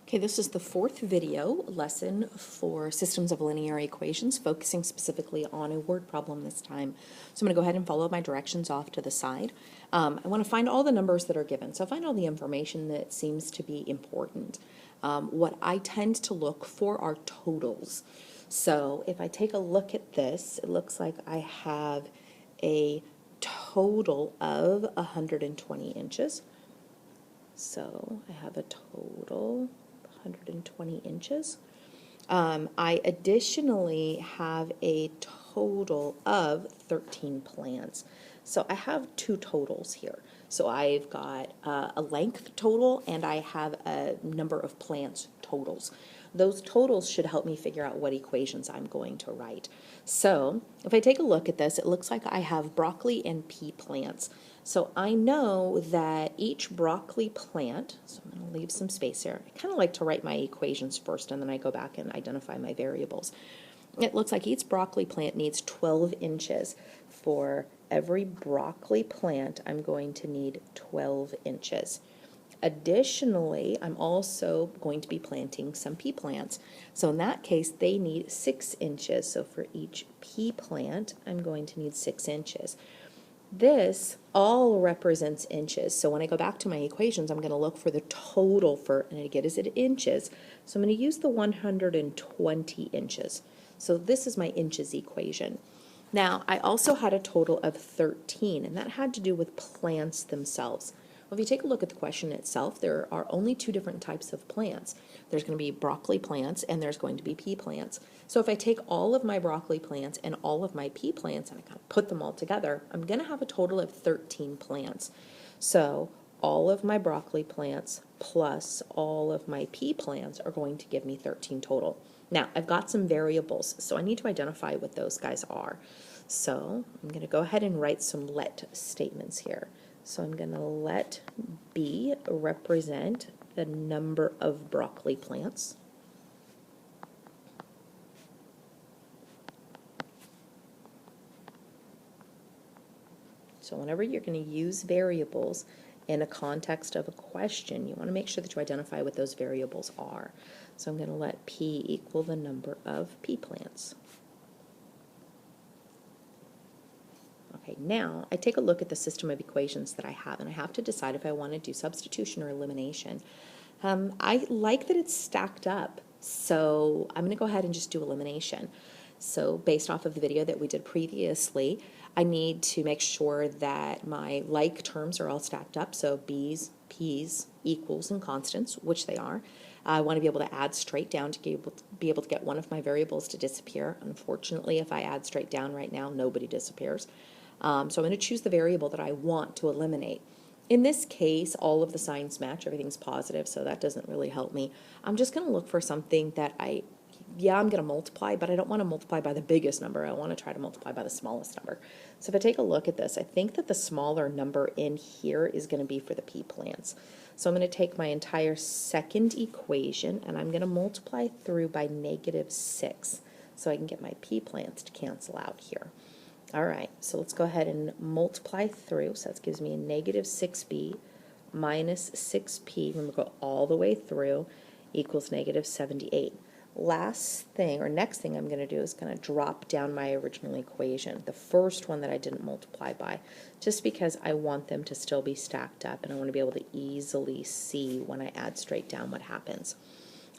Okay, this is the fourth video lesson for systems of linear equations, focusing specifically on a word problem this time. So I'm going to go ahead and follow my directions off to the side. I want to find all the numbers that are given, so find all the information that seems to be important. What I tend to look for are totals. So if I take a look at this, it looks like I have a total of 120 inches. So I have a total 120 inches. I additionally have a total of 13 plants. So I have two totals here. So I've got a length total and I have a number of plants totals. Those totals should help me figure out what equations I'm going to write. So if I take a look at this, it looks like I have broccoli and pea plants. So I know that each broccoli plant, so I'm going to leave some space here. I kind of like to write my equations first and then I go back and identify my variables. It looks like each broccoli plant needs 12 inches. For every broccoli plant, I'm going to need 12 inches. Additionally, I'm also going to be planting some pea plants. So in that case, they need 6 inches. So for each pea plant, I'm going to need 6 inches. This all represents inches. So when I go back to my equations, I'm going to look for the total for, and again, is it inches? So I'm going to use the 120 inches. So this is my inches equation. Now, I also had a total of 13, and that had to do with plants themselves. Well, if you take a look at the question itself, there are only two different types of plants. There's going to be broccoli plants and there's going to be pea plants. So if I take all of my broccoli plants and all of my pea plants and I kind of put them all together, I'm going to have a total of 13 plants. So all of my broccoli plants plus all of my pea plants are going to give me 13 total. Now, I've got some variables, so I need to identify what those guys are. So I'm going to go ahead and write some let statements here. So I'm going to let B represent the number of broccoli plants. So whenever you're going to use variables in a context of a question, you want to make sure that you identify what those variables are. So I'm going to let P equal the number of pea plants. Okay, now I take a look at the system of equations that I have, and I have to decide if I want to do substitution or elimination. I like that it's stacked up, so I'm going to go ahead and just do elimination. So based off of the video that we did previously, I need to make sure that my like terms are all stacked up, so B's, P's, equals, and constants, which they are. I want to be able to add straight down to be able to get one of my variables to disappear. Unfortunately, if I add straight down right now, nobody disappears. So I'm going to choose the variable that I want to eliminate. In this case, all of the signs match, everything's positive, so that doesn't really help me. I'm just going to look for something that I'm going to multiply, but I don't want to multiply by the biggest number. I want to try to multiply by the smallest number. So if I take a look at this, I think that the smaller number in here is going to be for the pea plants. So I'm going to take my entire second equation and I'm going to multiply through by -6 so I can get my pea plants to cancel out here. All right, so let's go ahead and multiply through. So that gives me a -6b minus 6p, when we go all the way through, equals -78. Last thing, or next thing I'm going to do is going to drop down my original equation, the first one that I didn't multiply by, just because I want them to still be stacked up and I want to be able to easily see when I add straight down what happens.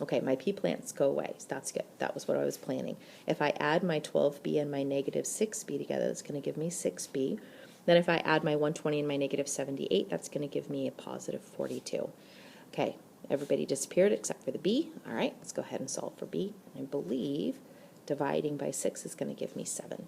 Okay, my pea plants go away, so that's good. That was what I was planning. If I add my 12b and my -6b together, that's going to give me 6b. Then if I add my 120 and my -78, that's going to give me a positive 42. Okay, everybody disappeared except for the b. All right, let's go ahead and solve for b. I believe dividing by 6 is going to give me 7.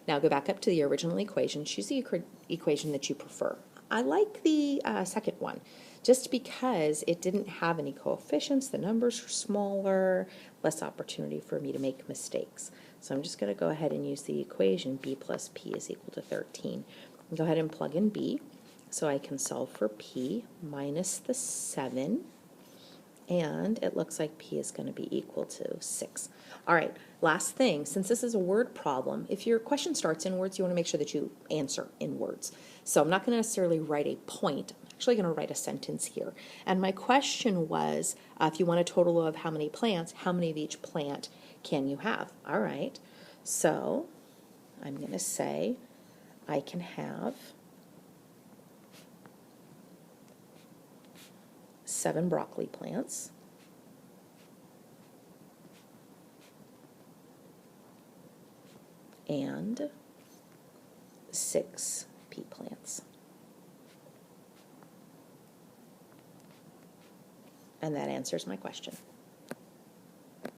Now go back up to the original equation. Choose the equation that you prefer. I like the second one, just because it didn't have any coefficients, the numbers are smaller, less opportunity for me to make mistakes. So I'm just going to go ahead and use the equation b plus p is equal to 13. Go ahead and plug in b, so I can solve for p minus the 7, and it looks like p is going to be equal to 6. All right, last thing, since this is a word problem, if your question starts in words, you want to make sure that you answer in words. So I'm not going to necessarily write a point. actually going to write a sentence here. And my question was, if you want a total of how many plants, how many of each plant can you have? All right, so I'm going to say I can have 7 broccoli plants and 6 pea plants. And that answers my question.